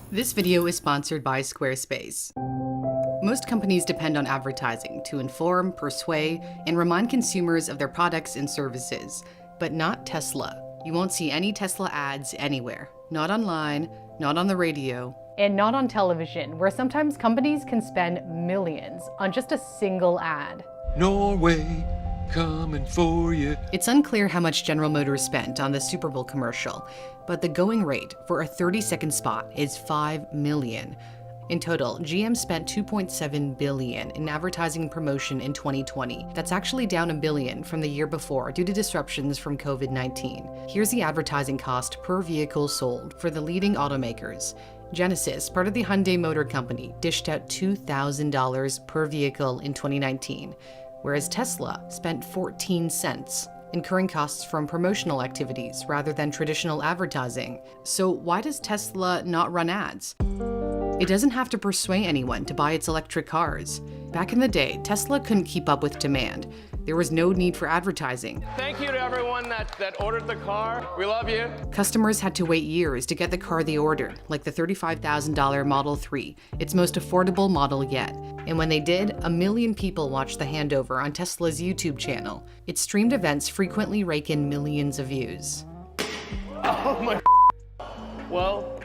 This video is sponsored by Squarespace. Most companies depend on advertising to inform, persuade, and remind consumers of their products and services, but not Tesla. You won't see any Tesla ads anywhere. Not online, not on the radio, and not on television, where sometimes companies can spend millions on just a single ad. Norway, coming for you. It's unclear how much General Motors spent on the Super Bowl commercial, but the going rate for a 30-second spot is $5 million. In total, GM spent $2.7 billion in advertising and promotion in 2020. That's actually down $1 billion from the year before due to disruptions from COVID-19. Here's the advertising cost per vehicle sold for the leading automakers. Genesis, part of the Hyundai Motor Company, dished out $2,000 per vehicle in 2019, whereas Tesla spent 14 cents, incurring costs from promotional activities rather than traditional advertising. So why does Tesla not run ads? It doesn't have to persuade anyone to buy its electric cars. Back in the day, Tesla couldn't keep up with demand. There was no need for advertising. Thank you to everyone that ordered the car. We love you. Customers had to wait years to get the car they ordered, like the $35,000 Model 3, its most affordable model yet. And when they did, 1 million people watched the handover on Tesla's YouTube channel. Its streamed events frequently rake in millions of views. Oh my. Well,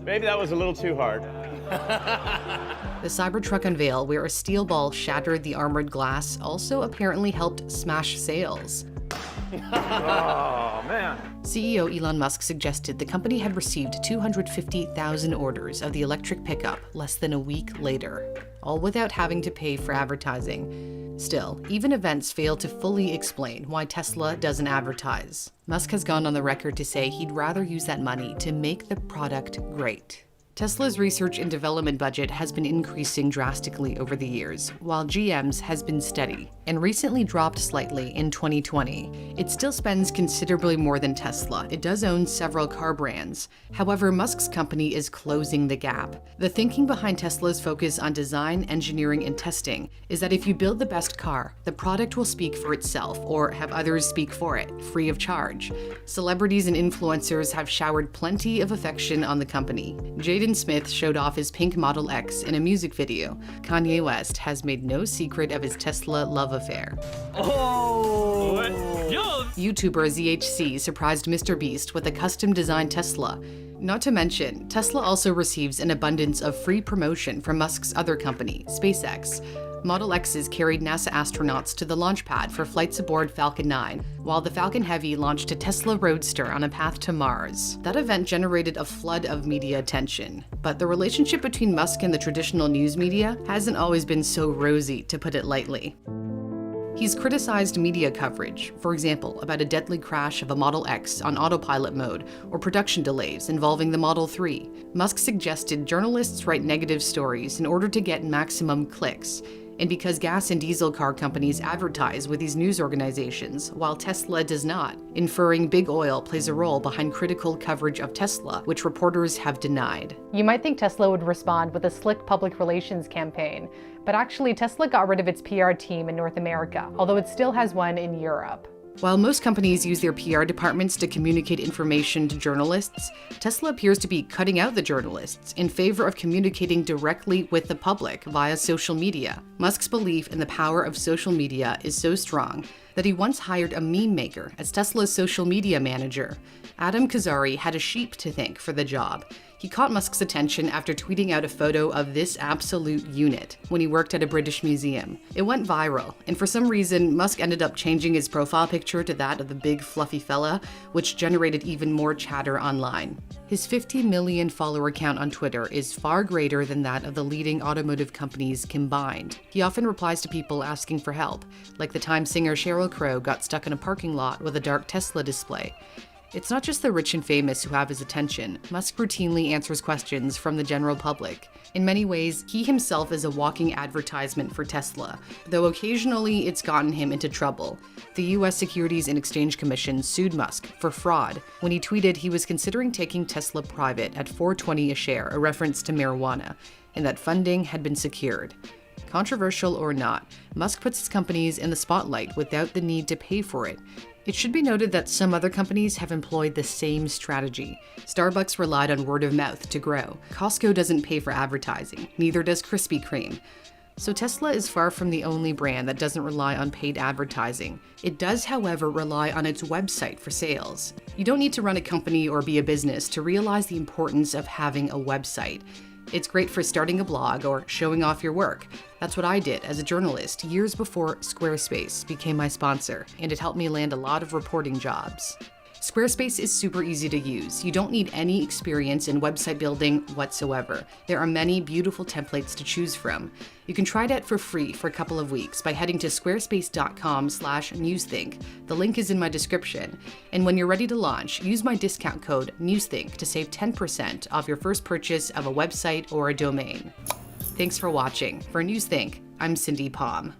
maybe that was a little too hard. The Cybertruck unveil, where a steel ball shattered the armored glass, also apparently helped smash sales. Oh, man. CEO Elon Musk suggested the company had received 250,000 orders of the electric pickup less than a week later, all without having to pay for advertising. Still, even events fail to fully explain why Tesla doesn't advertise. Musk has gone on the record to say he'd rather use that money to make the product great. Tesla's research and development budget has been increasing drastically over the years, while GM's has been steady, and recently dropped slightly in 2020. It still spends considerably more than Tesla. It does own several car brands. However, Musk's company is closing the gap. The thinking behind Tesla's focus on design, engineering, and testing is that if you build the best car, the product will speak for itself, or have others speak for it, free of charge. Celebrities and influencers have showered plenty of affection on the company. Jaden Smith showed off his pink Model X in a music video. Kanye West has made no secret of his Tesla love affair. Oh! What? YouTuber ZHC surprised Mr. Beast with a custom-designed Tesla. Not to mention, Tesla also receives an abundance of free promotion from Musk's other company, SpaceX. Model X's carried NASA astronauts to the launch pad for flights aboard Falcon 9, while the Falcon Heavy launched a Tesla Roadster on a path to Mars. That event generated a flood of media attention, but the relationship between Musk and the traditional news media hasn't always been so rosy, to put it lightly. He's criticized media coverage, for example, about a deadly crash of a Model X on autopilot mode or production delays involving the Model 3. Musk suggested journalists write negative stories in order to get maximum clicks. And because gas and diesel car companies advertise with these news organizations, while Tesla does not, inferring big oil plays a role behind critical coverage of Tesla, which reporters have denied. You might think Tesla would respond with a slick public relations campaign, but actually Tesla got rid of its PR team in North America, although it still has one in Europe. While most companies use their PR departments to communicate information to journalists, Tesla appears to be cutting out the journalists in favor of communicating directly with the public via social media. Musk's belief in the power of social media is so strong that he once hired a meme maker as Tesla's social media manager. Adam Kazari had a sheep to thank for the job. He caught Musk's attention after tweeting out a photo of this absolute unit when he worked at a British museum. It went viral, and for some reason, Musk ended up changing his profile picture to that of the big fluffy fella, which generated even more chatter online. His 50 million follower count on Twitter is far greater than that of the leading automotive companies combined. He often replies to people asking for help, like the time singer Sheryl Crow got stuck in a parking lot with a dark Tesla display. It's not just the rich and famous who have his attention. Musk routinely answers questions from the general public. In many ways, he himself is a walking advertisement for Tesla, though occasionally it's gotten him into trouble. The US Securities and Exchange Commission sued Musk for fraud when he tweeted he was considering taking Tesla private at $4.20 a share, a reference to marijuana, and that funding had been secured. Controversial or not, Musk puts his companies in the spotlight without the need to pay for it. It should be noted that some other companies have employed the same strategy. Starbucks relied on word of mouth to grow. Costco doesn't pay for advertising, neither does Krispy Kreme. So Tesla is far from the only brand that doesn't rely on paid advertising. It does, however, rely on its website for sales. You don't need to run a company or be a business to realize the importance of having a website. It's great for starting a blog or showing off your work. That's what I did as a journalist years before Squarespace became my sponsor, and it helped me land a lot of reporting jobs. Squarespace is super easy to use. You don't need any experience in website building whatsoever. There are many beautiful templates to choose from. You can try it out for free for a couple of weeks by heading to squarespace.com/newsthink. The link is in my description. And when you're ready to launch, use my discount code NEWSTHINK to save 10% off your first purchase of a website or a domain. Thanks for watching. For Newsthink, I'm Cindy Palm.